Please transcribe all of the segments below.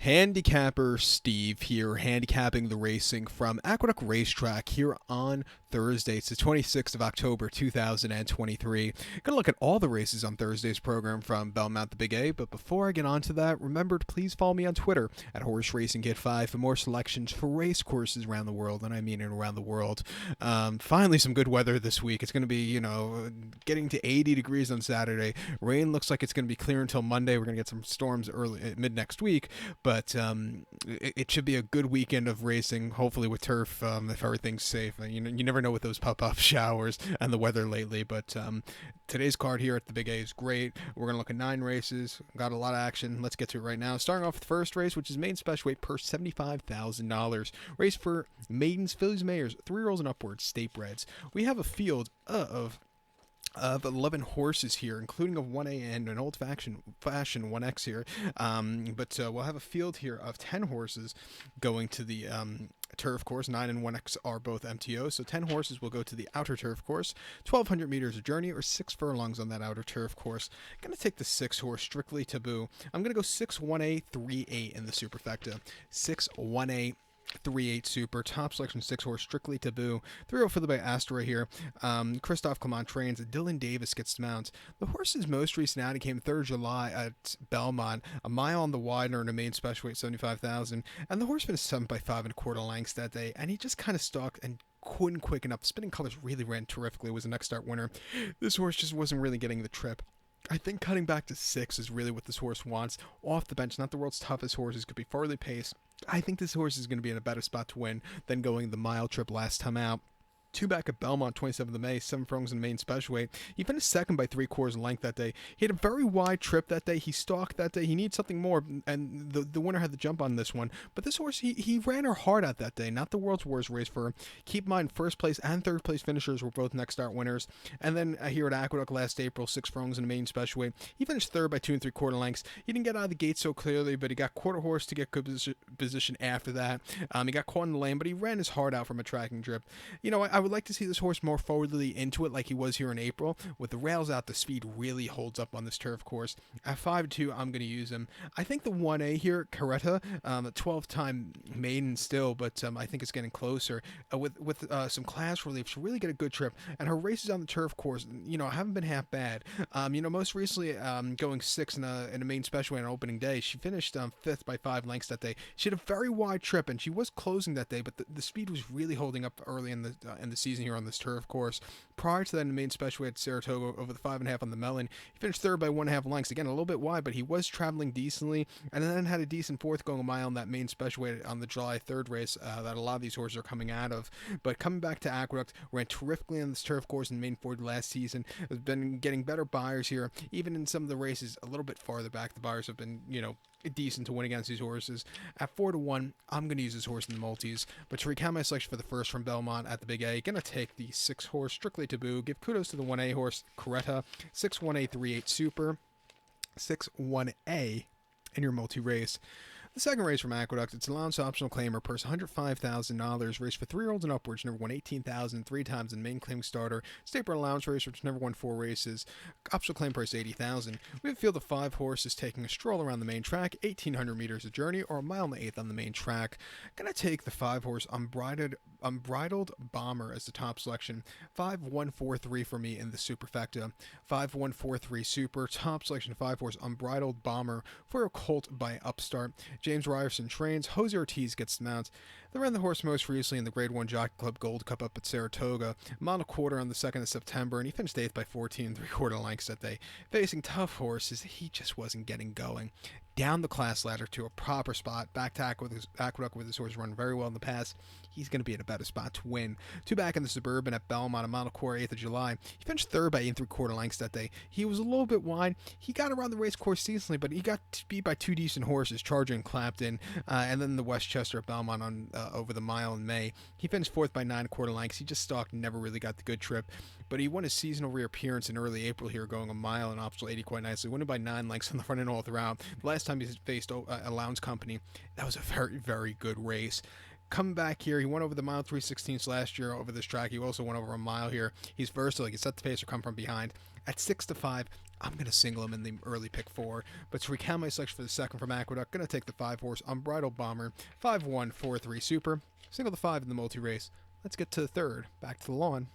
Handicapper Steve here, handicapping the racing from Aqueduct Racetrack here on Thursday. It's the 26th of October, 2023. Gonna look at all the races on Thursday's program from Belmont the Big A, but before I get on to that, remember to please follow me on Twitter at Horse Racing Kid 5 for more selections for race courses around the world, and I mean around the world. Finally, some good weather this week. It's gonna be, getting to 80 degrees on Saturday. Rain looks like it's gonna be clear until Monday. We're gonna get some storms early, mid next week, but it should be a good weekend of racing, hopefully with turf, if everything's safe. You never know with those pop-up showers and the weather lately, but today's card here at the Big A is great. We're going to look at 9 races. Got a lot of action. Let's get to it right now. Starting off with the first race, which is maiden special weight per $75,000. Race for maidens, fillies, mares, 3-year-olds and upwards, state breds. We have a field of 11 horses here, including a 1A and an old-fashioned 1X here. But we'll have a field here of 10 horses going to the turf course. 9 and 1X are both MTO, so 10 horses will go to the outer turf course. 1,200 meters of journey, or 6 furlongs on that outer turf course. I'm going to take the 6 horse, Strictly Taboo. I'm going to go 6-1A, 3-8 in the superfecta. 6-1A, 3-8 super, top selection 6 horse, Strictly Taboo. 3-0 for the by Astora here. Christophe Clement trains. Dylan Davis gets to mount. The horse's most recent outing came 3rd July at Belmont, a mile on the widener and a main special weight 75,000. And the horse finished 7 by 5 1/4 lengths that day, and he just kind of stalked and couldn't quick enough. The spinning colors really ran terrifically. It was a next start winner. This horse just wasn't really getting the trip. I think cutting back to 6 is really what this horse wants. Off the bench, not the world's toughest horses, could be farther paced. I think this horse is going to be in a better spot to win than going the mile trip last time out. 2 back at Belmont, 27th of May, 7 furlongs in the main special weight. He finished 2nd by 3/4 length that day. He had a very wide trip that day. He stalked that day. He needs something more, and the winner had the jump on this one. But this horse, he ran her hard out that day. Not the world's worst race for him. Keep in mind, 1st place and 3rd place finishers were both next start winners. And then here at Aqueduct last April, 6 furlongs in the main special weight. He finished 3rd by 2 3/4 lengths. He didn't get out of the gate so clearly, but he got quarter horse to get good position after that. He got caught in the lane, but he ran his heart out from a tracking trip. I would like to see this horse more forwardly into it like he was here in April. With the rails out, the speed really holds up on this turf course. At 5-2, I'm going to use him. I think the 1A here, Caretta, a 12-time maiden still, but I think it's getting closer. With some class relief, she'll really get a good trip. And her races on the turf course, haven't been half bad. Most recently, going 6 in a main special on opening day, she finished 5th by 5 lengths that day. She had a very wide trip, and she was closing that day, but the speed was really holding up early in the season here on this turf course. Prior to that, in the main special at Saratoga over the 5.5 on the Melon, he finished 3rd by 1.5 lengths. Again, a little bit wide, but he was traveling decently, and then had a decent 4th going a mile in that main special on the July 3rd race that a lot of these horses are coming out of. But coming back to Aqueduct, ran terrifically on this turf course in main 40 last season. Has been getting better buyers here, even in some of the races a little bit farther back. The buyers have been, decent to win against these horses. At 4-1, I'm going to use this horse in the multis. But to recount my selection for the first from Belmont at the Big A, going to take the 6 horse, Strictly Taboo. Give kudos to the 1A horse, Caretta. 6-1A, 3-8 super. 6-1A in your multi-race. The second race from Aqueduct, it's allowance optional claimer, purse $105,000, race for 3-year-olds and upwards, never won 18,000 3 times in main claiming starter, state board allowance race, which never won 4 races, optional claim price $80,000. We have a field of 5 horses taking a stroll around the main track, 1,800 meters of journey, or a mile and 1/8 on the main track. Gonna take the 5 horse Unbridled Bomber as the top selection. 5-1-4-3 for me in the superfecta. 5-1-4-3 super, top selection 5 horse Unbridled Bomber for a colt by Upstart. James Ryerson trains. Jose Ortiz gets the mount. They ran the horse most recently in the Grade 1 Jockey Club Gold Cup up at Saratoga. Mile and a quarter on the 2nd of September, and he finished 8th by 14 3/4 lengths that day. Facing tough horses, he just wasn't getting going. Down the class ladder to a proper spot. Back to Aqueduct with his horse run very well in the past. He's going to be in a better spot to win. 2 back in the Suburban at Belmont, a mile and a quarter, 8th of July. He finished 3rd by 8 3/4 lengths that day. He was a little bit wide. He got around the race course decently, but he got beat by 2 decent horses, Charger and Clapton, and then the Westchester at Belmont on over the mile in May. He finished 4th by 9 1/4 lengths. He just stalked, never really got the good trip, but he won his seasonal reappearance in early April here, going a mile and optional 80 quite nicely. Winning by 9 lengths on the front end all throughout. The last time he faced a Lowndes Company, that was a very, very good race. Coming back here, he went over the mile 3/16 last year over this track. He also went over a mile here. He's versatile. He can set the pace or come from behind. At 6 to 5, I'm going to single him in the early pick 4. But to recount my selection for the second from Aqueduct, going to take the 5-horse Unbridled Bomber, 5-1-4-3 Super. Single the 5 in the multi-race. Let's get to the third. Back to the lawn.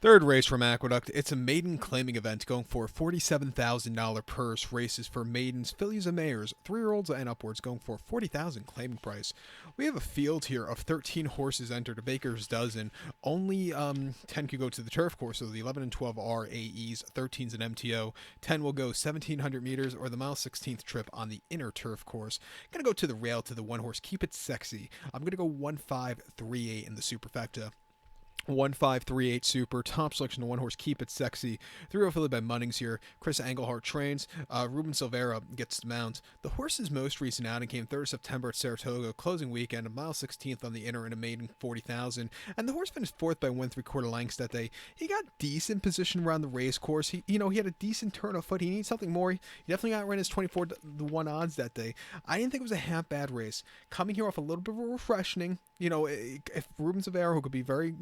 Third race from Aqueduct. It's a maiden claiming event going for a $47,000 purse. Races for maidens, fillies, and mares, 3-year-olds and upwards, going for $40,000 claiming price. We have a field here of 13 horses entered, a baker's dozen. Only 10 could go to the turf course, so the 11 and 12 are AEs, 13's an MTO. 10 will go 1,700 meters or the mile 16th trip on the inner turf course. Gonna go to the rail to the 1-horse Keep It Sexy. I'm gonna go 1-5-3-8 in the superfecta. 1-5-3-8 Super. Top selection to 1-horse Keep It Sexy. 3-0 filly by Munnings here. Chris Engelhart trains. Ruben Silvera gets the mount. The horse's most recent outing came 3rd September at Saratoga, closing weekend, a mile 16th on the inner and a maiden 40,000. And the horse finished 4th by 1 3/4 lengths that day. He got decent position around the race course. He had a decent turn of foot. He needs something more. He definitely outran his 24-1 odds that day. I didn't think it was a half bad race. Coming here off a little bit of a refreshing. If Ruben Silvera, who could be very,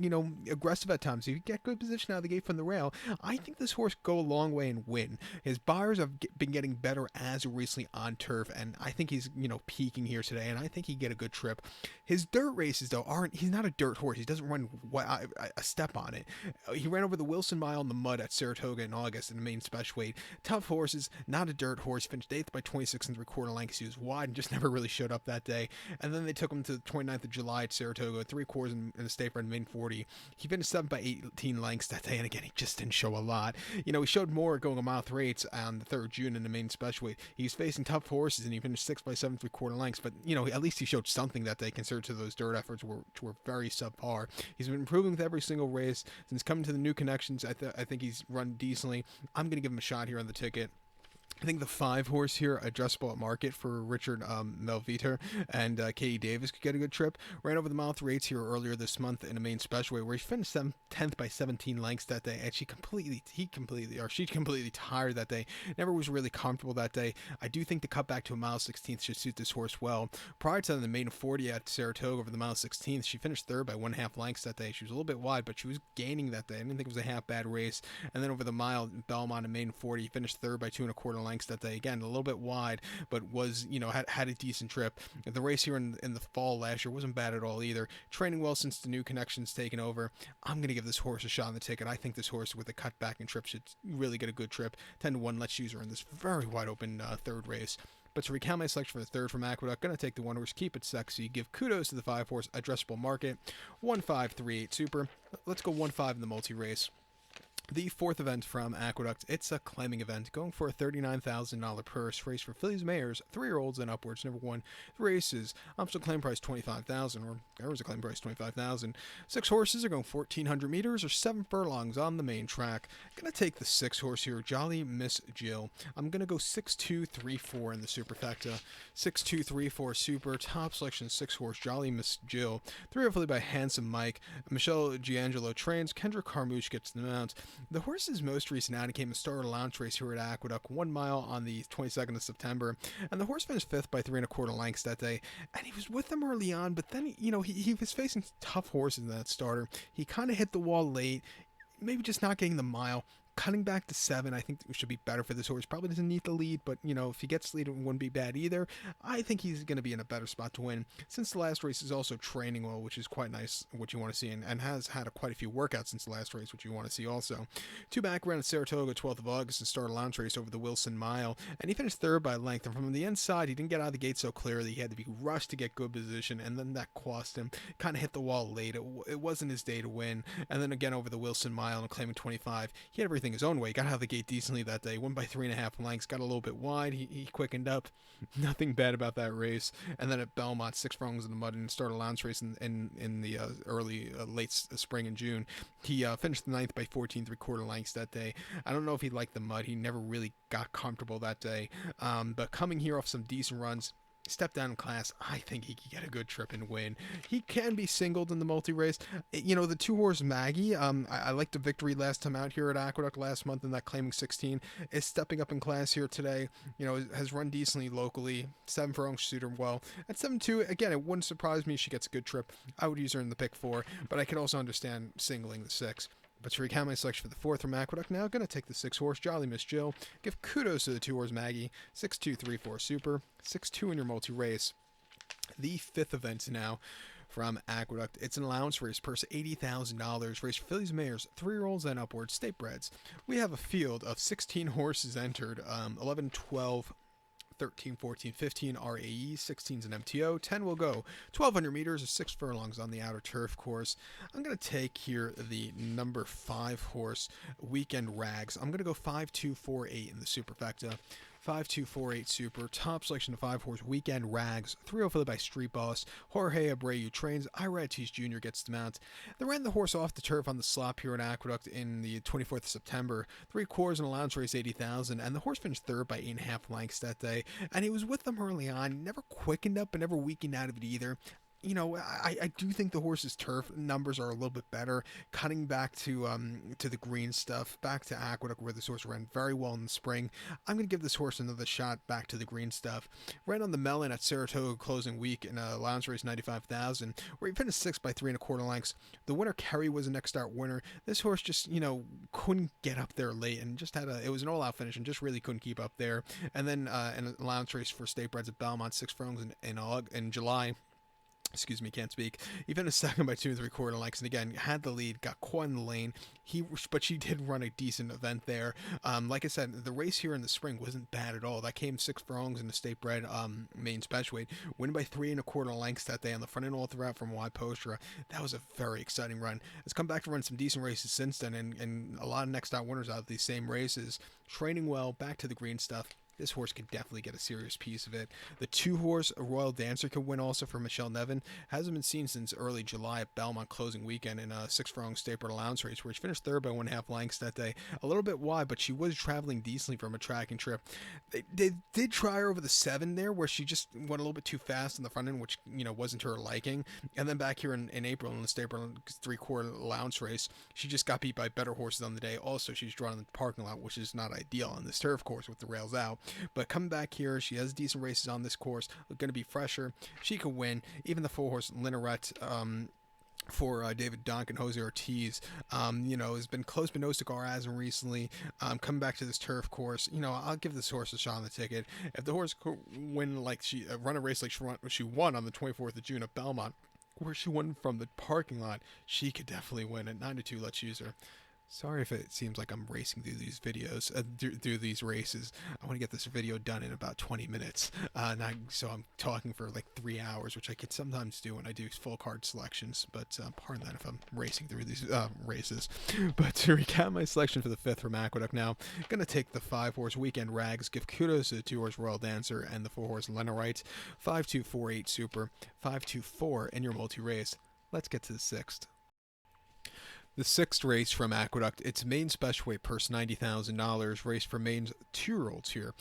aggressive at times, if you get good position out of the gate from the rail, I think this horse go a long way and win. His buyers have been getting better as of recently on turf, and I think he's, peaking here today, and I think he get a good trip. His dirt races, though, he's not a dirt horse. He doesn't run a step on it. He ran over the Wilson Mile in the mud at Saratoga in August in the main special weight. Tough horses, not a dirt horse. Finished 8th by 26 3/4 lengths. He was wide and just never really showed up that day. And then they took him to the 29th of July at Saratoga, 3/4 in the state run main 40. He finished 7th by 18 lengths that day, and again, he just didn't show a lot. He showed more going a mile 3/8 on the 3rd June in the main special weight. He was facing tough horses, and he finished 6th by 7 3/4 lengths, but, at least he showed something that day compared to those dirt efforts which were very subpar. He's been improving with every single race. Since coming to the new connections, I think he's run decently. I'm going to give him a shot here on the ticket. I think the 5-horse here, addressable at market for Richard Melviter and Katie Davis could get a good trip. Ran over the mile 3/8 here earlier this month in a main special way where he finished 10th by 17 lengths that day, and she completely tired that day. Never was really comfortable that day. I do think the cut back to a mile 16th should suit this horse well. Prior to the maiden 40 at Saratoga over the mile 16th, she finished 3rd by 1/2 lengths that day. She was a little bit wide, but she was gaining that day. I didn't think it was a half bad race. And then over the mile Belmont and maiden 40, finished 3rd by 2 1/4 lengths that day. Again, a little bit wide, but was, had a decent trip. The race here in the fall last year wasn't bad at all either. Training well since the new connections taken over. I'm going to give this horse a shot on the ticket. I think this horse with a cut back and trip should really get a good trip. 10-1, let's use her in this very wide open third race. But to recount my selection for the third from Aqueduct, going to take the 1-horse Keep It Sexy. Give kudos to the 5-horse addressable market. 1-5-3-8 Super. Let's go 1-5 in the multi-race. The fourth event from Aqueduct, it's a claiming event going for a $39,000 purse. Race for fillies, mares, 3-year-olds and upwards. Number 1, the races. Optional claim price $25,000, or there was a claim price $25,000. 6 horses are going 1,400 meters or 7 furlongs on the main track. Gonna take the 6-horse here, Jolly Miss Jill. I'm gonna go 6-2-3-4 in the superfecta. 6-2-3-4 super. Top selection 6-horse Jolly Miss Jill. 3-year filly by Handsome Mike. Michelle Giangelo trains. Kendra Carmouche gets the mount. The horse's most recent outing came a starter launch race here at Aqueduct, 1 mile on the 22nd of September, and the horse finished 5th by 3 1/4 lengths that day, and he was with them early on, but then, he was facing tough horses in that starter. He kind of hit the wall late, maybe just not getting the mile. Cutting back to 7, I think it should be better for this horse. Probably doesn't need the lead, but, if he gets the lead, it wouldn't be bad either. I think he's going to be in a better spot to win. Since the last race, is also training well, which is quite nice, what you want to see, and has had quite a few workouts since the last race, which you want to see also. 2 back ran at Saratoga, 12th of August, and started a launch race over the Wilson Mile, and he finished 3rd by length. And from the inside, he didn't get out of the gate so clearly. He had to be rushed to get good position, and then that cost him. Kind of hit the wall late. It wasn't his day to win. And then again over the Wilson Mile and claiming 25, he had everything his own way. Got out of the gate decently that day. Won by 3.5 lengths. Got a little bit wide. He quickened up. Nothing bad about that race. And then at Belmont, 6 furlongs in the mud and started a launch race in the late spring and June. He finished 9th by 14 3/4 lengths that day. I don't know if he liked the mud. He never really got comfortable that day. But coming here off some decent runs, step down in class, I think he could get a good trip and win. He can be singled in the multi race. You know, the 2 horse Maggie, I liked the victory last time out here at Aqueduct last month in that claiming 16, is stepping up in class here today. You know, has run decently locally. 7 furlongs suited her well. At 7-2, again, it wouldn't surprise me if she gets a good trip. I would use her in the pick 4, but I could also understand singling the 6. But to recount my selection for the 4th from Aqueduct now, going to take the 6 horse Jolly Miss Jill. Give kudos to the 2 horse Maggie. 6-2-3-4 Super. 6-2 in your multi race. The 5th event now from Aqueduct. It's an allowance race, purse $80,000. Race for fillies, mares, 3-year-olds and upwards, state breds. We have a field of 16 horses entered, 11, 12, 13, 14, 15 RAE, 16's an MTO, 10 will go 1,200 meters or 6 furlongs on the outer turf course. I'm going to take here the number 5 horse, Weekend Rags. I'm going to go 5-2-4-8 in the superfecta. 5-2-4-8 Super. Top selection of 5 horse Weekend Rags. 3-0 followed by Street Boss. Jorge Abreu trains. Ira Ortiz Jr. gets the mount. They ran the horse off the turf on the slop here at Aqueduct in the 24th of September. 3 quarters and allowance race 80,000, and the horse finished third by 8.5 lengths that day. And he was with them early on. Never quickened up, but never weakened out of it either. You know, I do think the horse's turf numbers are a little bit better. Cutting back to the green stuff, back to Aqueduct where this horse ran very well in the spring. I'm going to give this horse another shot back to the green stuff. Ran on the melon at Saratoga closing week in a allowance race 95,000, where he finished 6th by 3.25 lengths. The winner, Kerry, was a next start winner. This horse just, you know, couldn't get up there late and just it was an all-out finish and just really couldn't keep up there. And then an allowance race for state breds at Belmont, 6 furlongs in July. Excuse me, can't speak. He finished second by 2 3/4 lengths, and again had the lead, got caught in the lane. But she did run a decent event there. Like I said, the race here in the spring wasn't bad at all. That came 6 furlongs in the state bred main special weight, win by 3 1/4 lengths that day on the front end all throughout from Y Postra. That was a very exciting run. It's come back to run some decent races since then, and a lot of next out winners out of these same races. Training well, back to the green stuff. This horse could definitely get a serious piece of it. The 2 horse Royal Dancer could win also for Michelle Nevin. Hasn't been seen since early July at Belmont closing weekend in a 6 furlong state bred allowance race where she finished third by 1.5 lengths that day. A little bit wide, but she was traveling decently from a tracking trip. They did try her over the 7 there where she just went a little bit too fast in the front end, which, you know, wasn't to her liking. And then back here in April in the state bred 3/4 allowance race, she just got beat by better horses on the day. Also, she's drawn in the parking lot, which is not ideal on this turf course with the rails out. But coming back here, she has decent races on this course. Going to be fresher. She could win. Even the 4 horse Linerette, for David Donk and Jose Ortiz, you know, has been close but no cigar as of recently. Coming back to this turf course, you know, I'll give this horse a shot on the ticket. If the horse could win like run a race like she won on the 24th of June at Belmont, where she won from the parking lot, she could definitely win at 9-2. Let's use her. Sorry if it seems like I'm racing through these videos, through these races. I want to get this video done in about 20 minutes, so I'm talking for like 3 hours, which I could sometimes do when I do full card selections, but pardon that if I'm racing through these races. But to recap my selection for the 5th from Aqueduct now, I'm going to take the 5 horse Weekend Rags, give kudos to the 2 horse Royal Dancer, and the 4 horse Lenorite. 5-2-4-8 Super, 5-2-4 in your multi-race. Let's get to the 6th. The 6th race from Aqueduct, it's main special weight purse $90,000, race for Maine's 2-year-olds here.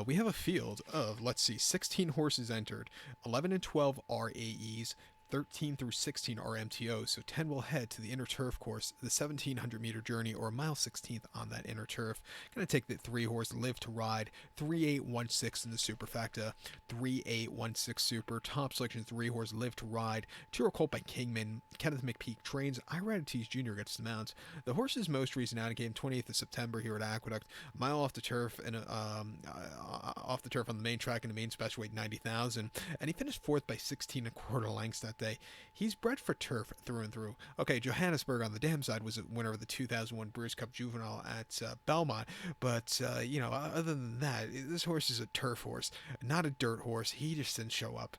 We have a field of, let's see, 16 horses entered, 11 and 12 RAEs, 13 through 16 are MTOs, so 10 will head to the inner turf course, the 1,700 meter journey, or mile 16th on that inner turf. Going to take the 3 horse Live to Ride, 3-8-1-6 in the superfecta, 3-8-1-6 super, top selection 3 horse Live to Ride, 2 are colt by Kingman, Kenneth McPeak trains, Ira Ortiz Jr. gets the mount. The horse's most recent outing came 28th of September here at Aqueduct, a mile off the turf and off the turf on the main track in the main special weight 90,000, and he finished 4th by 16 1/4 lengths that day. He's bred for turf through and through. Okay, Johannesburg on the dam side was a winner of the 2001 Brews Cup Juvenile at Belmont, but you know, other than that, this horse is a turf horse, not a dirt horse. He just didn't show up.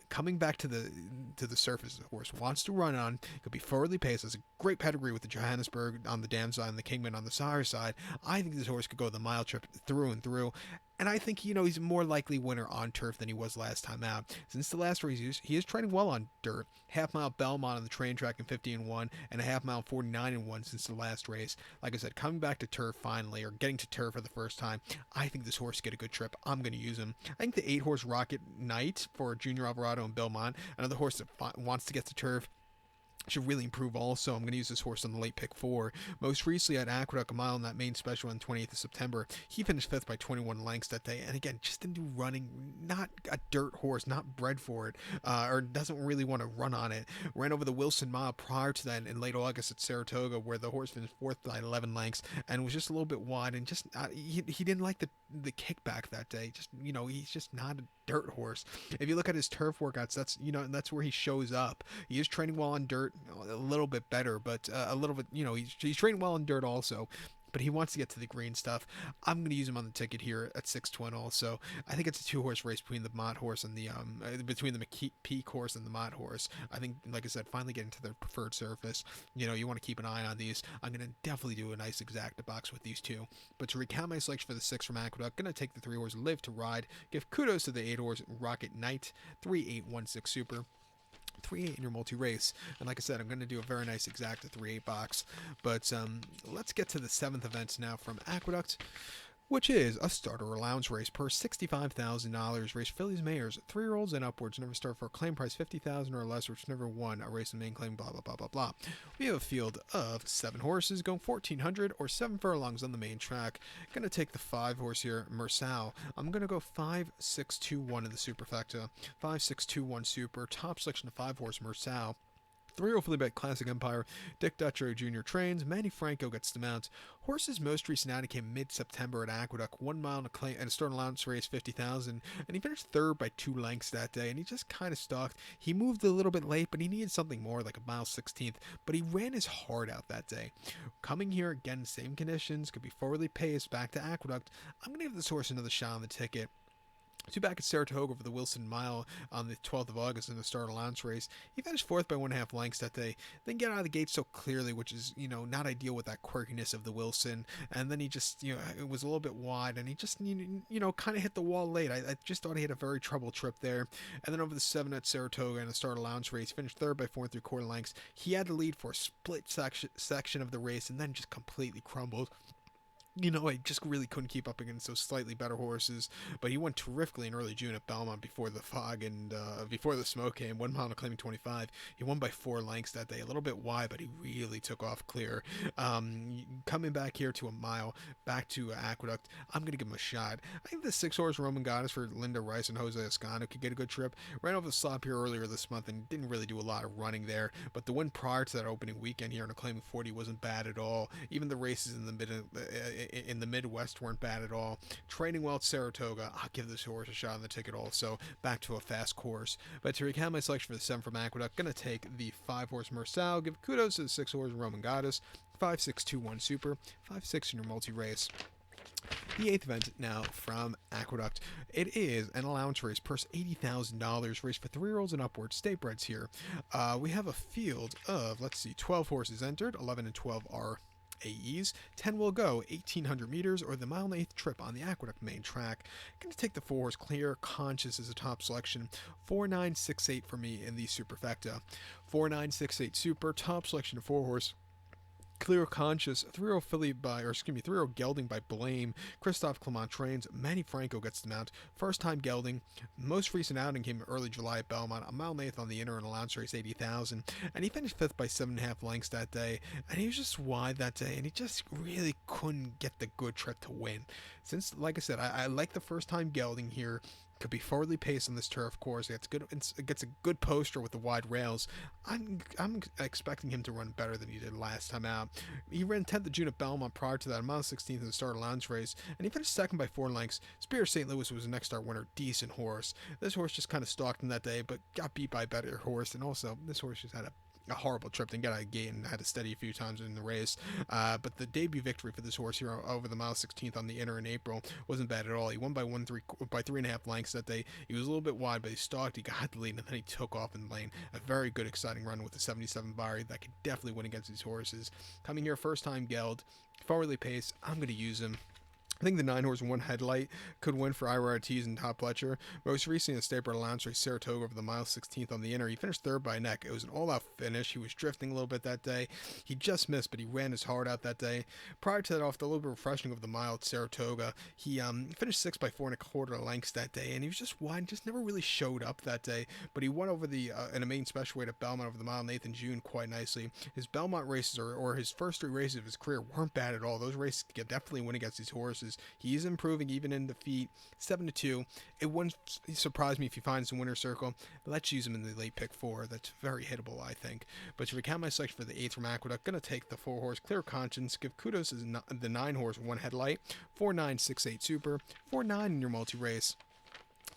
Coming back to the surface, the horse wants to run on. Could be forwardly paced. Has a great pedigree with the Johannesburg on the dam side and the Kingman on the sire side. I think this horse could go the mile trip through and through. And I think, he's a more likely winner on turf than he was last time out. Since the last race, he is training well on dirt. Half mile Belmont on the train track in 50-1, and a half mile 49-1 since the last race. Like I said, coming back to turf finally, or getting to turf for the first time, I think this horse get a good trip. I'm going to use him. I think the 8-horse Rocket Knight for Junior Alvarado and Belmont, another horse that wants to get to turf, should really improve also. I'm going to use this horse on the late pick 4. Most recently at Aqueduct, a mile in that main special on 28th of September. He finished 5th by 21 lengths that day. And again, just into running, not a dirt horse, not bred for it, or doesn't really want to run on it. Ran over the Wilson Mile prior to that in late August at Saratoga, where the horse finished 4th by 11 lengths and was just a little bit wide, and just he didn't like the kickback that day. Just, he's just not a dirt horse. If you look at his turf workouts, that's where he shows up. He is training well on dirt, a little bit better, but a little bit, he's training well on dirt also, but he wants to get to the green stuff. I'm going to use him on the ticket here at 6-1 also. I think it's a 2-horse race between the Mott horse and between the McPeak horse and the Mott horse. I think, like I said, finally getting to their preferred surface. You want to keep an eye on these. I'm going to definitely do a nice exacta box with these two. But to recount my selection for the 6 from Aqueduct, going to take the 3-horse Live to Ride. Give kudos to the 8-horse Rocket Knight, 3-8-1-6 Super. 3-8 in your multi-race. And like I said, I'm going to do a very nice exacta 3-8 box. But let's get to the 7th event now from Aqueduct, which is a starter allowance race per $65,000. Race fillies, mares, 3-year-olds and upwards. Never start for a claim price $50,000 or less, which never won a race in main claim, blah, blah, blah, blah, blah. We have a field of 7 horses going 1,400 or 7 furlongs on the main track. Going to take the 5-horse here, Mersal. I'm going to go 5-6-2-1 in the superfecta. 5-6-2-1 super. Top selection of 5-horse Mersal. 3-year-old filly by Classic Empire. Dick Dutcher Jr. trains. Manny Franco gets the mount. Horse's most recent outing came mid-September at Aqueduct. 1 mile and a start allowance race, $50,000. And he finished 3rd by 2 lengths that day. And he just kind of stalked. He moved a little bit late, but he needed something more, like a mile 16th. But he ran his heart out that day. Coming here, again, same conditions. Could be forwardly paced back to Aqueduct. I'm going to give this horse another shot on the ticket. 2 back at Saratoga for the Wilson Mile on the 12th of August in the start allowance race. He finished 4th by 1.5 lengths that day. Then get out of the gate so clearly, which is, not ideal with that quirkiness of the Wilson. And then he just, it was a little bit wide, and he just, kind of hit the wall late. I just thought he had a very troubled trip there. And then over the 7 at Saratoga in the start allowance race, finished 3rd by 4 3/4 lengths. He had the lead for a split section of the race, and then just completely crumbled. I just really couldn't keep up against those slightly better horses, but he went terrifically in early June at Belmont before the fog and before the smoke came. 1 mile and claiming 25. He won by 4 lengths that day, a little bit wide, but he really took off clear. Coming back here to a mile, back to Aqueduct, I'm going to give him a shot. I think the 6-horse Roman Goddess for Linda Rice and Jose Escano could get a good trip. Ran over the slop here earlier this month and didn't really do a lot of running there, but the win prior to that opening weekend here in a claiming 40 wasn't bad at all. Even the races in the Midwest weren't bad at all. Training well at Saratoga. I'll give this horse a shot on the ticket also. Back to a fast course. But to recount my selection for the 7 from Aqueduct, going to take the 5-horse Mersal. Give kudos to the 6-horse Roman Goddess. 5-6-2-1 super. 5-6 in your multi-race. The 8th event now from Aqueduct. It is an allowance race, purse $80,000, race for 3-year-olds and upwards, state breds here. We have a field of, 12 horses entered, 11 and 12 are AEs. 10 will go 1,800 meters or the mile and 1/8 trip on the Aqueduct main track. Going to take the 4-horse Clear Conscious as a top selection. 4-9-6-8 for me in the superfecta. 4-9-6-8 super, top selection of 4-horse Clear Conscious, 3-year-old gelding by Blame. Christophe Clement trains. Manny Franco gets the mount. First time gelding. Most recent outing came early July at Belmont. A mile and 1/8 on the inner and allowance race, 80,000. And he finished 5th by 7.5 lengths that day. And he was just wide that day. And he just really couldn't get the good trip to win. Since, like I said, I like the first time gelding here. Could be forwardly paced on this turf course. It gets a good poster with the wide rails. I'm expecting him to run better than he did last time out. He ran 10th of June at Belmont prior to that, a mile 16th in the start allowance race, and he finished 2nd by 4 lengths. Spear St. Louis was a next start winner. Decent horse. This horse just kind of stalked him that day, but got beat by a better horse, and also this horse just had a horrible trip. Didn't get out of the gate and had to steady a few times in the race. But the debut victory for this horse here over the mile 16th on the inner in April wasn't bad at all. He won by 3.5 lengths that day. He was a little bit wide, but he stalked. He got the lead, and then he took off in lane. A very good, exciting run with the 77 Barry that could definitely win against these horses. Coming here, first time geld, forwardly paced. I'm going to use him. I think the 9 horse 1 headlight could win for Ira Ortiz and Top Fletcher. Most recently in the State Board Allowance race, Saratoga over the mile 16th on the inner. He finished third by a neck. It was an all-out finish. He was drifting a little bit that day. He just missed, but he ran his heart out that day. Prior to that, off the little bit refreshing of the mile at Saratoga, he finished 6 by 4 1/4 lengths that day, and he was just wide, just never really showed up that day. But he won over the in a main special weight at Belmont over the mile Nathan June quite nicely. His Belmont races or his first 3 races of his career weren't bad at all. Those races could definitely win against these horses. He's improving even in defeat. 7-2. It wouldn't surprise me if he finds the winner's circle. But let's use him in the late pick 4. That's very hittable, I think. But to recount my selection for the 8th from Aqueduct, gonna take the 4-horse Clear Conscience. Give kudos to the 9-horse 1 headlight. 4-9-6-8 Super. 4-9 in your multi-race.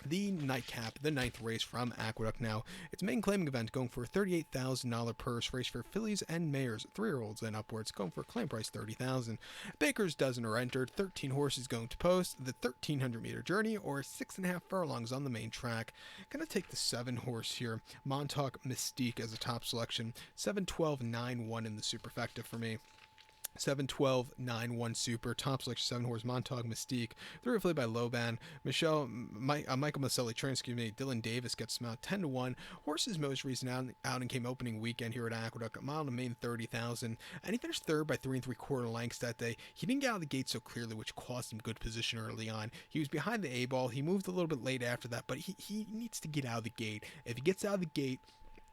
The nightcap, the 9th race from Aqueduct now. It's a main claiming event going for a $38,000 purse. Race for fillies and mares, 3-year-olds and upwards, going for a claim price $30,000. Baker's dozen are entered. 13 horses going to post the 1,300-meter journey or 6.5 furlongs on the main track. Gonna take the 7-horse here, Montauk Mystique as a top selection. 7-12-9-1 in the superfecta for me. 7-12-9-1 Super, top selection 7-horse Montauk Mystique, 3 affiliated by Loban. Michael Maselli train, Dylan Davis gets him out 10-1. Horse's most recent outing came opening weekend here at Aqueduct, a mile to main 30,000, and he finished third by 3 3/4 lengths that day. He didn't get out of the gate so clearly, which cost him good position early on. He was behind the A-ball. He moved a little bit late after that, but he needs to get out of the gate. If he gets out of the gate,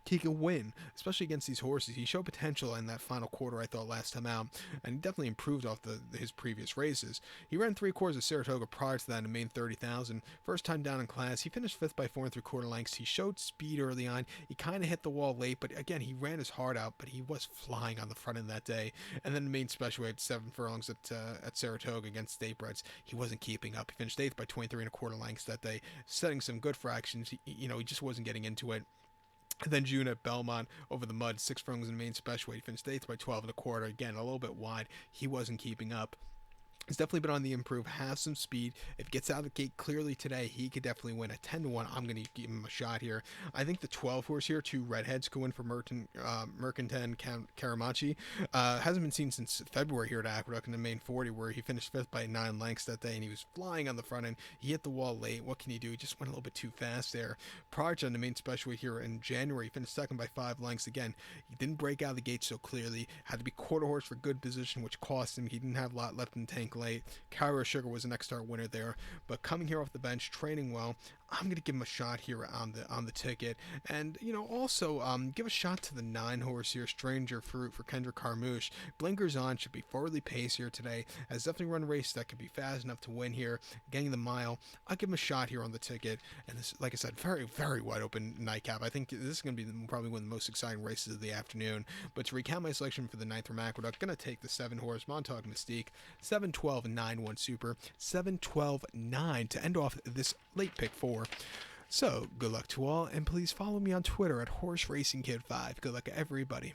he can win, especially against these horses. He showed potential in that final quarter, I thought, last time out, and he definitely improved off his previous races. He ran 3/4 of Saratoga prior to that in main 30,000. First time down in class, he finished 5th by 4 3/4 lengths. He showed speed early on. He kind of hit the wall late, but again, he ran his heart out, but he was flying on the front end that day. And then the main special weight, 7 furlongs at Saratoga against Statebreds, he wasn't keeping up. He finished 8th by 23 1/4 lengths that day, setting some good fractions. He just wasn't getting into it. And then June at Belmont over the mud, 6 furlongs in the main special weight. He finished 8th by 12 1/4. Again, a little bit wide. He wasn't keeping up. He's definitely been on the improve, has some speed. If he gets out of the gate clearly today, he could definitely win. At 10-1, I'm going to give him a shot here. I think the 12-horse here, 2 redheads, could win for Mercantan Karamachi. Hasn't been seen since February here at Aqueduct in the main 40, where he finished 5th by 9 lengths that day, and he was flying on the front end. He hit the wall late. What can he do? He just went a little bit too fast there. Prior to the main special weight here in January, he finished 2nd by 5 lengths. Again, he didn't break out of the gate so clearly. Had to be quarter horse for good position, which cost him. He didn't have a lot left in the tank late. Cairo Sugar was the next start winner there, but coming here off the bench, training well, I'm going to give him a shot here on the ticket, and also give a shot to the 9-horse here, Stranger Fruit for Kendrick Carmouche. Blinkers on, should be forwardly paced here today, has definitely run a race that could be fast enough to win here, getting the mile. I'll give him a shot here on the ticket, and this, like I said, very, very wide open nightcap. I think this is going to be probably one of the most exciting races of the afternoon. But to recount my selection for the 9th from Aqueduct, going to take the 7-horse Montauk Mystique, 7-12-9-1 Super, 7-12-9 to end off this late pick 4. So, good luck to all, and please follow me on Twitter at HorseRacingKid5. Good luck, everybody.